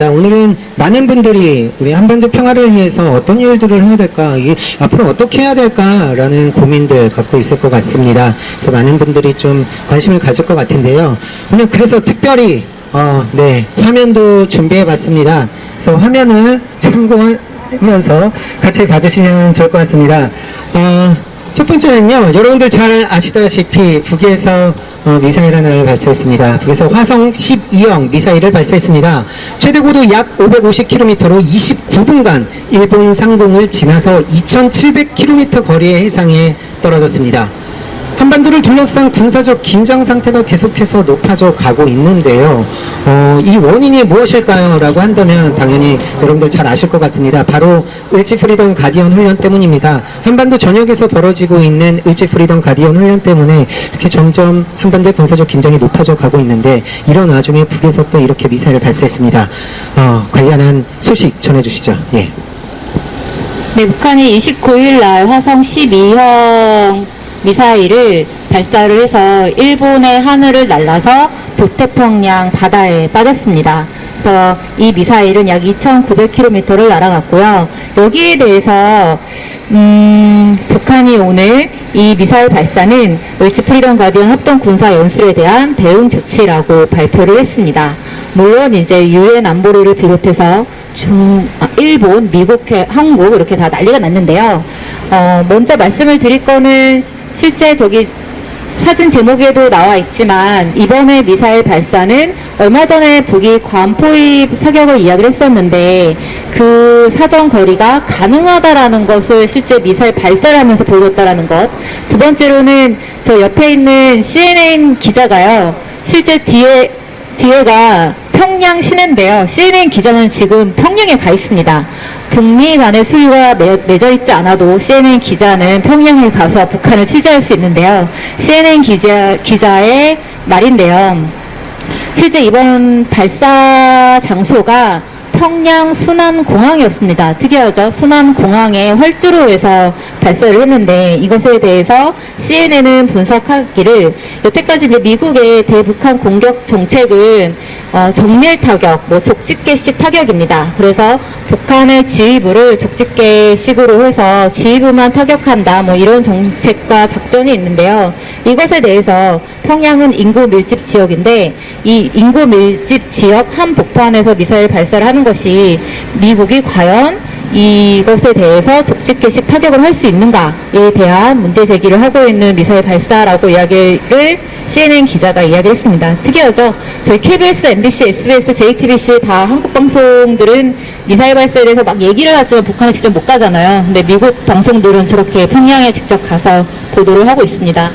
오늘은 많은 분들이 우리 한반도 평화를 위해서 어떤 일들을 해야 될까, 앞으로 어떻게 해야 될까라는 고민들 갖고 있을 것 같습니다. 그래서 많은 분들이 좀 관심을 가질 것 같은데요. 오늘 그래서 특별히 화면도 준비해 봤습니다. 그래서 화면을 참고하면서 같이 봐주시면 좋을 것 같습니다. 첫 번째는요, 여러분들 잘 아시다시피 북에서 미사일 하나를 발사했습니다. 북에서 화성 12형 미사일을 발사했습니다. 최대 고도 약 550km로 29분간 일본 상공을 지나서 2700km 거리의 해상에 떨어졌습니다. 한반도를 둘러싼 군사적 긴장 상태가 계속해서 높아져 가고 있는데요. 이 원인이 무엇일까요? 라고 한다면 당연히 여러분들 잘 아실 것 같습니다. 바로 을지 프리덤 가디언 훈련 때문입니다. 한반도 전역에서 벌어지고 있는 을지 프리덤 가디언 훈련 때문에 이렇게 점점 한반도의 군사적 긴장이 높아져 가고 있는데, 이런 와중에 북에서 또 이렇게 미사일을 발사했습니다. 관련한 소식 전해주시죠. 예. 네, 북한이 29일 날 화성 12형 미사일을 발사를 해서 일본의 하늘을 날라서 북태평양 바다에 빠졌습니다. 그래서 이 미사일은 약 2,900km를 날아갔고요. 여기에 대해서 북한이 오늘 이 미사일 발사는 을지 프리덤 가디언 합동 군사 연습에 대한 대응 조치라고 발표를 했습니다. 물론 이제 유엔 안보리를 비롯해서 일본, 미국, 한국 이렇게 다 난리가 났는데요. 먼저 말씀을 드릴 거는 실제 저기 사진 제목에도 나와 있지만, 이번에 미사일 발사는 얼마 전에 북이 괌포입 사격을 이야기를 했었는데 그 사정 거리가 가능하다라는 것을 실제 미사일 발사를 하면서 보여줬다라는 것. 두 번째로는 저 옆에 있는 CNN 기자가요, 실제 뒤에가 평양 시내인데요. CNN 기자는 지금 평양에 가 있습니다. 북미 간의 수위가 맺어 있지 않아도 CNN 기자는 평양에 가서 북한을 취재할 수 있는데요. CNN 기자의 말인데요. 실제 이번 발사 장소가 평양 순안공항이었습니다. 특이하죠? 순안공항에 활주로 해서 발사를 했는데, 이것에 대해서 CNN은 분석하기를 여태까지 이제 미국의 대북한 공격 정책은 정밀 타격, 족집게식 타격입니다. 그래서 북한의 지휘부를 족집게식으로 해서 지휘부만 타격한다, 이런 정책과 작전이 있는데요. 이것에 대해서 평양은 인구 밀집 지역인데, 이 인구 밀집 지역 한 복판에서 미사일 발사를 하는 것이 미국이 과연 이것에 대해서 족집게식 타격을 할 수 있는가에 대한 문제 제기를 하고 있는 미사일 발사라고 이야기를 CNN 기자가 이야기를 했습니다. 특이하죠? 저희 KBS, MBC, SBS, JTBC 다 한국 방송들은 미사일 발사에 대해서 막 얘기를 하지만 북한에 직접 못 가잖아요. 근데 미국 방송들은 저렇게 평양에 직접 가서 보도를 하고 있습니다.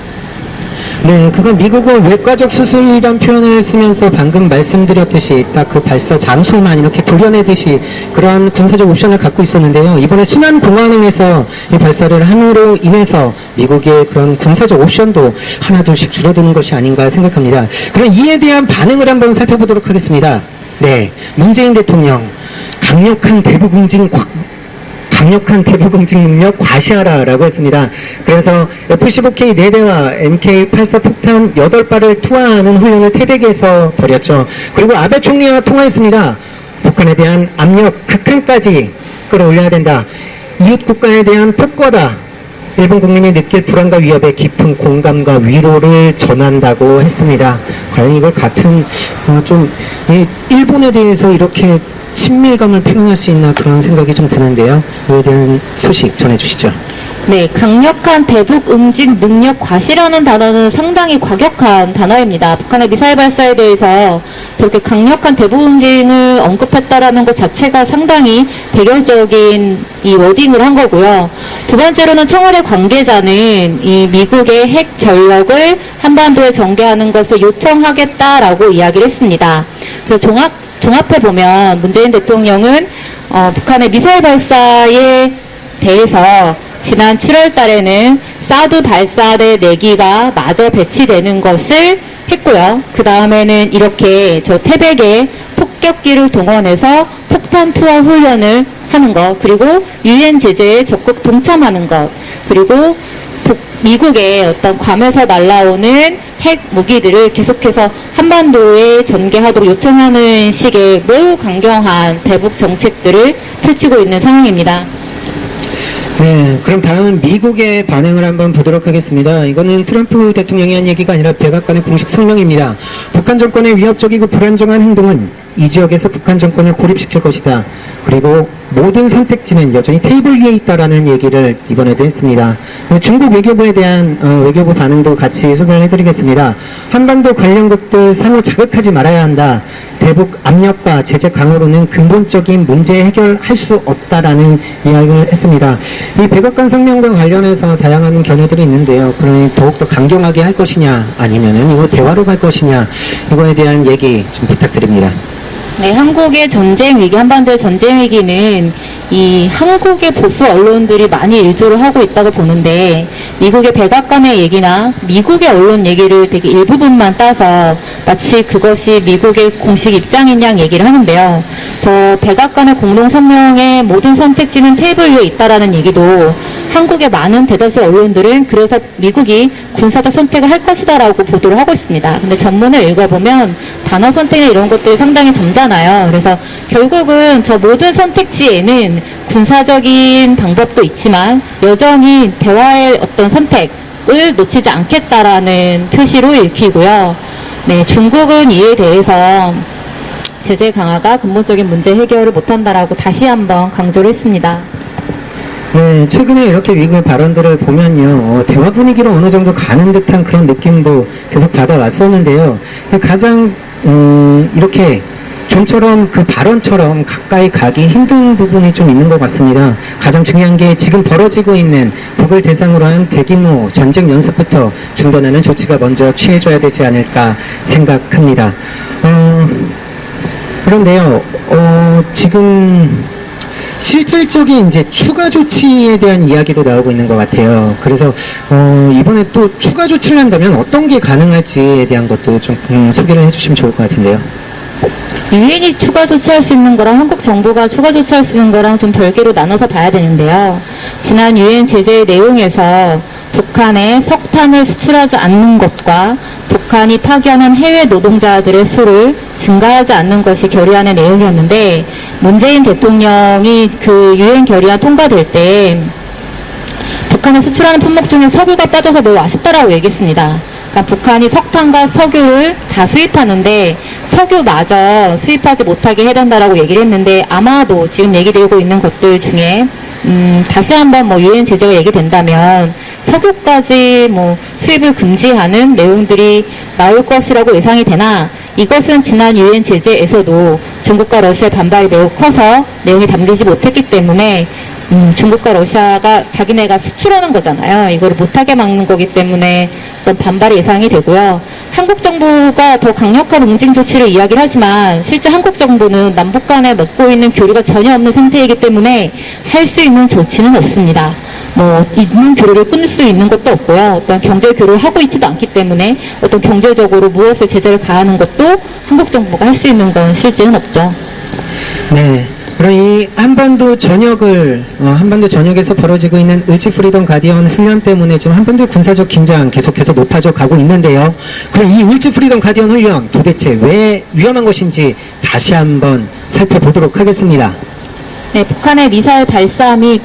네, 그건 미국은 외과적 수술이란 표현을 쓰면서 방금 말씀드렸듯이 딱 그 발사 장소만 이렇게 도려내듯이 그러한 군사적 옵션을 갖고 있었는데요. 이번에 순안공항에서 이 발사를 함으로 인해서 미국의 그런 군사적 옵션도 하나둘씩 줄어드는 것이 아닌가 생각합니다. 그럼 이에 대한 반응을 한번 살펴보도록 하겠습니다. 네, 문재인 대통령 강력한 대북 응징 능력 과시하라라고 했습니다. 그래서 F-15K 4대와 MK-84 폭탄 8발을 투하하는 훈련을 태백에서 벌였죠. 그리고 아베 총리와 통화했습니다. 북한에 대한 압력 극한까지 끌어올려야 된다. 이웃 국가에 대한 폭거다. 일본 국민이 느낄 불안과 위협에 깊은 공감과 위로를 전한다고 했습니다. 과연 이걸 같은 일본에 대해서 이렇게 친밀감을 표현할 수 있나, 그런 생각이 좀 드는데요. 이에 대한 소식 전해주시죠. 네, 강력한 대북 응징 능력 과시라는 단어는 상당히 과격한 단어입니다. 북한의 미사일 발사에 대해서 저렇게 강력한 대북 응징을 언급했다라는 것 자체가 상당히 대결적인 이 워딩을 한 거고요. 두 번째로는 청와대 관계자는 이 미국의 핵 전력을 한반도에 전개하는 것을 요청하겠다라고 이야기를 했습니다. 그래서 종합해보면 문재인 대통령은 북한의 미사일 발사에 대해서 지난 7월 달에는 사드 발사대 4기가 마저 배치되는 것을 했고요. 그 다음에는 이렇게 저 태백에 폭격기를 동원해서 폭탄 투하 훈련을 하는 것, 그리고 유엔 제재에 적극 동참하는 것, 그리고 미국의 어떤 괌에서 날라오는 핵 무기들을 계속해서 한반도에 전개하도록 요청하는 식의 매우 강경한 대북 정책들을 펼치고 있는 상황입니다. 네, 그럼 다음은 미국의 반응을 한번 보도록 하겠습니다. 이거는 트럼프 대통령이 한 얘기가 아니라 백악관의 공식 성명입니다. 북한 정권의 위협적이고 불안정한 행동은 이 지역에서 북한 정권을 고립시킬 것이다. 그리고 모든 선택지는 여전히 테이블 위에 있다라는 얘기를 이번에도 했습니다. 중국 외교부에 대한 외교부 반응도 같이 소개를 해드리겠습니다. 한반도 관련 것들 상호 자극하지 말아야 한다. 대북 압력과 제재 강화로는 근본적인 문제 해결할 수 없다라는 이야기를 했습니다. 이 백악관 성명과 관련해서 다양한 견해들이 있는데요. 그러니 더욱더 강경하게 할 것이냐 아니면은 이거 대화로 갈 것이냐 이거에 대한 얘기 좀 부탁드립니다. 네, 한국의 전쟁 위기, 한반도의 전쟁 위기는 이 한국의 보수 언론들이 많이 일조를 하고 있다고 보는데, 미국의 백악관의 얘기나 미국의 언론 얘기를 되게 일부분만 따서 마치 그것이 미국의 공식 입장인 양 얘기를 하는데요. 저 백악관의 공동 성명의 모든 선택지는 테이블 위에 있다라는 얘기도 한국의 많은 대다수 언론들은 그래서 미국이 군사적 선택을 할 것이다라고 보도를 하고 있습니다. 근데 전문을 읽어보면 단어 선택이나 이런 것들이 상당히 점잖아요. 그래서 결국은 저 모든 선택지에는 군사적인 방법도 있지만 여전히 대화의 어떤 선택을 놓치지 않겠다라는 표시로 읽히고요. 네, 중국은 이에 대해서 제재 강화가 근본적인 문제 해결을 못한다라고 다시 한번 강조를 했습니다. 네, 최근에 이렇게 미국의 발언들을 보면요, 대화 분위기로 어느 정도 가는 듯한 그런 느낌도 계속 받아왔었는데요. 가장 이렇게 좀처럼 그 발언처럼 가까이 가기 힘든 부분이 좀 있는 것 같습니다. 가장 중요한 게 지금 벌어지고 있는 북을 대상으로 한 대규모 전쟁 연습부터 중단하는 조치가 먼저 취해져야 되지 않을까 생각합니다. 그런데요, 지금 실질적인 이제 추가 조치에 대한 이야기도 나오고 있는 것 같아요. 그래서 이번에 또 추가 조치를 한다면 어떤 게 가능할지에 대한 것도 좀 소개를 해주시면 좋을 것 같은데요. 유엔이 추가 조치할 수 있는 거랑 한국 정부가 추가 조치할 수 있는 거랑 좀 별개로 나눠서 봐야 되는데요. 지난 유엔 제재 내용에서 북한에 석탄을 수출하지 않는 것과 북한이 파견한 해외 노동자들의 수를 증가하지 않는 것이 결의안의 내용이었는데, 문재인 대통령이 그 유엔 결의안 통과될 때 북한에 수출하는 품목 중에 석유가 빠져서 매우 아쉽다라고 얘기했습니다. 그러니까 북한이 석탄과 석유를 다 수입하는데 석유마저 수입하지 못하게 해단다라고 얘기를 했는데, 아마도 지금 얘기되고 있는 것들 중에 다시 한번 뭐 유엔 제재가 얘기된다면 석유까지 뭐 수입을 금지하는 내용들이 나올 것이라고 예상이 되나, 이것은 지난 유엔 제재에서도 중국과 러시아의 반발이 매우 커서 내용이 담기지 못했기 때문에 중국과 러시아가 자기네가 수출하는 거잖아요. 이거를 못하게 막는 거기 때문에 어떤 반발이 예상이 되고요. 한국 정부가 더 강력한 응징 조치를 이야기를 하지만 실제 한국 정부는 남북 간에 맺고 있는 교류가 전혀 없는 상태이기 때문에 할 수 있는 조치는 없습니다. 뭐 있는 교류를 끊을 수 있는 것도 없고요. 어떤 경제 교류를 하고 있지도 않기 때문에 어떤 경제적으로 무엇을 제재를 가하는 것도 한국 정부가 할 수 있는 건 실제는 없죠. 네. 그럼 이 한반도 전역에서 벌어지고 있는 을지 프리덤 가디언 훈련 때문에 지금 한반도의 군사적 긴장 계속해서 높아져 가고 있는데요. 그럼 이 을지 프리덤 가디언 훈련 도대체 왜 위험한 것인지 다시 한번 살펴보도록 하겠습니다. 네, 북한의 미사일 발사 및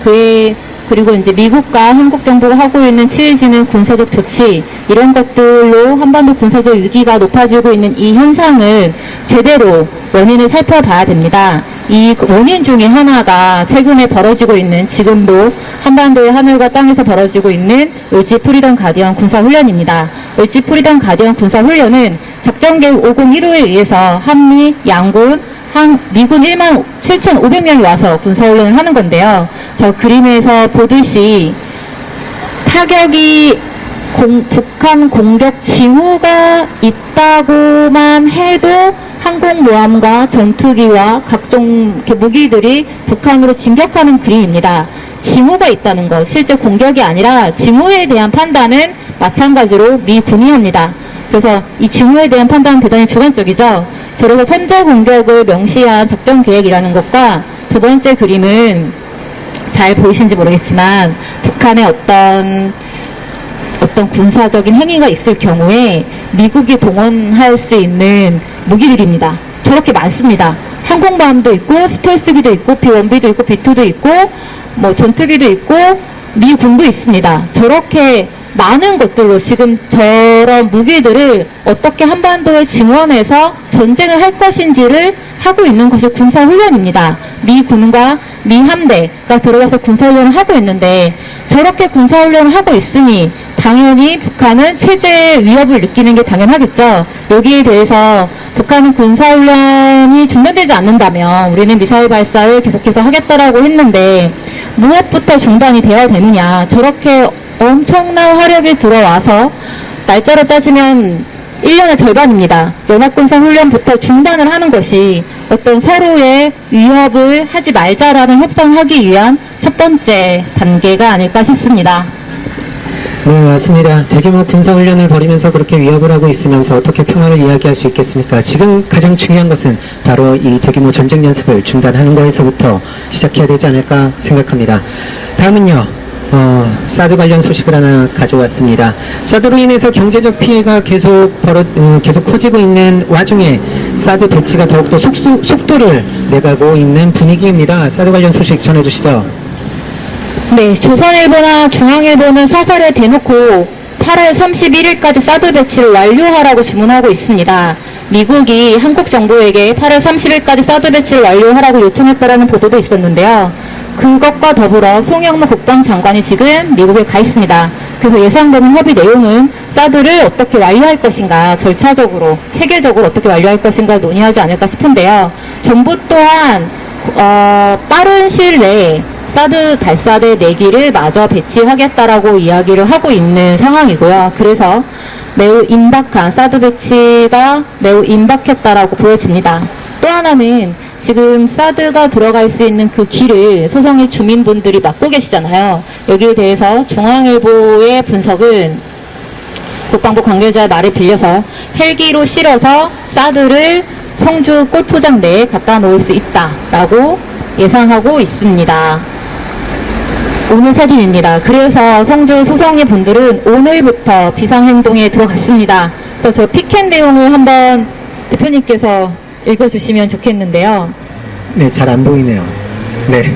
그리고 이제 미국과 한국 정부가 하고 있는 취해지는 군사적 조치, 이런 것들로 한반도 군사적 위기가 높아지고 있는 이 현상을 제대로 원인을 살펴봐야 됩니다. 이 원인 중에 하나가 최근에 벌어지고 있는, 지금도 한반도의 하늘과 땅에서 벌어지고 있는 을지 프리덤 가디언 군사훈련입니다. 을지 프리덤 가디언 군사훈련은 작전계획 501호에 의해서 한미 양군 미군 17,500명이 와서 군사훈련을 하는 건데요. 저 그림에서 보듯이 타격이 북한 공격 징후가 있다고만 해도 항공모함과 전투기와 각종 무기들이 북한으로 진격하는 그림입니다. 징후가 있다는 것, 실제 공격이 아니라 징후에 대한 판단은 마찬가지로 미군이 합니다. 그래서 이 징후에 대한 판단은 대단히 주관적이죠. 그래서 선제 공격을 명시한 작전 계획이라는 것과 두 번째 그림은 잘 보이시는지 모르겠지만 북한의 어떤 어떤 군사적인 행위가 있을 경우에 미국이 동원할 수 있는 무기들입니다. 저렇게 많습니다. 항공모함도 있고 스텔스기도 있고 B-1B도 있고 B-2도 있고 뭐 전투기도 있고 미군도 있습니다. 저렇게 많은 것들로 지금 저런 무기들을 어떻게 한반도에 증원해서 전쟁을 할 것인지를 하고 있는 것이 군사훈련입니다. 미 군과 미 함대가 들어가서 군사훈련을 하고 있는데 저렇게 군사훈련을 하고 있으니 당연히 북한은 체제 위협을 느끼는 게 당연하겠죠. 여기에 대해서 북한은 군사훈련이 중단되지 않는다면 우리는 미사일 발사를 계속해서 하겠다라고 했는데 무엇부터 중단이 되어야 되느냐. 저렇게 엄청난 화력이 들어와서 날짜로 따지면 1년의 절반입니다. 연합군사훈련부터 중단을 하는 것이 어떤 서로의 위협을 하지 말자라는 협상을 하기 위한 첫 번째 단계가 아닐까 싶습니다. 네, 맞습니다. 대규모 군사훈련을 벌이면서 그렇게 위협을 하고 있으면서 어떻게 평화를 이야기할 수 있겠습니까? 지금 가장 중요한 것은 바로 이 대규모 전쟁 연습을 중단하는 거에서부터 시작해야 되지 않을까 생각합니다. 다음은요. 사드 관련 소식을 하나 가져왔습니다. 사드로 인해서 경제적 피해가 계속 커지고 있는 와중에 사드 배치가 더욱더 속도를 내가고 있는 분위기입니다. 사드 관련 소식 전해주시죠. 네, 조선일보나 중앙일보는 사설에 대놓고 8월 31일까지 사드 배치를 완료하라고 주문하고 있습니다. 미국이 한국 정부에게 8월 30일까지 사드 배치를 완료하라고 요청했다라는 보도도 있었는데요. 그것과 더불어 송영무 국방장관이 지금 미국에 가 있습니다. 그래서 예상되는 협의 내용은 사드를 어떻게 완료할 것인가, 절차적으로, 체계적으로 어떻게 완료할 것인가 논의하지 않을까 싶은데요. 정부 또한 빠른 시일 내에 사드 발사대 4기를 마저 배치하겠다라고 이야기를 하고 있는 상황이고요. 그래서 매우 임박한, 사드 배치가 매우 임박했다라고 보여집니다. 또 하나는 지금 사드가 들어갈 수 있는 그 길을 소성의 주민분들이 막고 계시잖아요. 여기에 대해서 중앙일보의 분석은 국방부 관계자의 말을 빌려서 헬기로 실어서 사드를 성주 골프장 내에 갖다 놓을 수 있다라고 예상하고 있습니다. 오늘 사진입니다. 그래서 성주 소성의 분들은 오늘부터 비상행동에 들어갔습니다. 그래서 저 피켓 내용을 한번 대표님께서 읽어주시면 좋겠는데요. 네, 잘 안 보이네요. 네.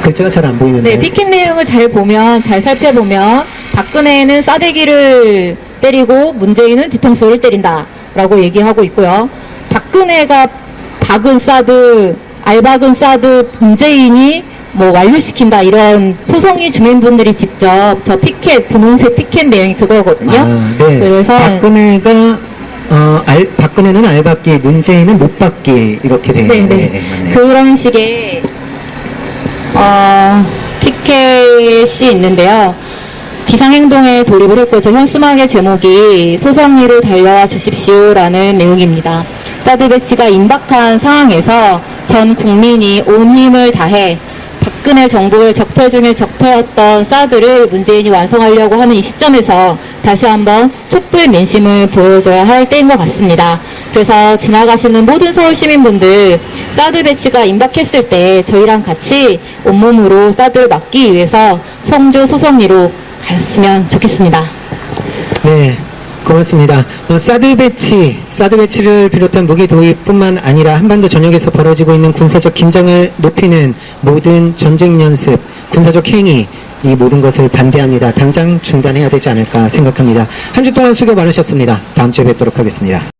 글자가 잘 안 보이는데. 네, 피켓 내용을 잘 살펴보면 박근혜는 싸대기를 때리고 문재인은 뒤통수를 때린다라고 얘기하고 있고요. 박근혜가 박은 사드, 알박은 사드, 문재인이 뭐 완료시킨다 이런 소송이 주민분들이 직접 저 피켓, 분홍색 피켓 내용이 그거거든요. 네. 그래서 박근혜는 알받기, 문재인은 못받기 이렇게 되어 있네요. 네. 그런 식의 피켓이 있는데요. 비상행동에 돌입을 했고 저 현수막의 제목이 소성리로 달려와 주십시오라는 내용입니다. 사드 배치가 임박한 상황에서 전 국민이 온 힘을 다해 박근혜 정부의 적폐 중에 적폐였던 사드를 문재인이 완성하려고 하는 이 시점에서 다시 한번 촛불 민심을 보여줘야 할 때인 것 같습니다. 그래서 지나가시는 모든 서울 시민분들 사드 배치가 임박했을 때 저희랑 같이 온몸으로 사드를 막기 위해서 성주 소성리로 갔으면 좋겠습니다. 네. 고맙습니다. 사드 배치를 비롯한 무기 도입뿐만 아니라 한반도 전역에서 벌어지고 있는 군사적 긴장을 높이는 모든 전쟁 연습, 군사적 행위, 이 모든 것을 반대합니다. 당장 중단해야 되지 않을까 생각합니다. 한 주 동안 수고 많으셨습니다. 다음 주에 뵙도록 하겠습니다.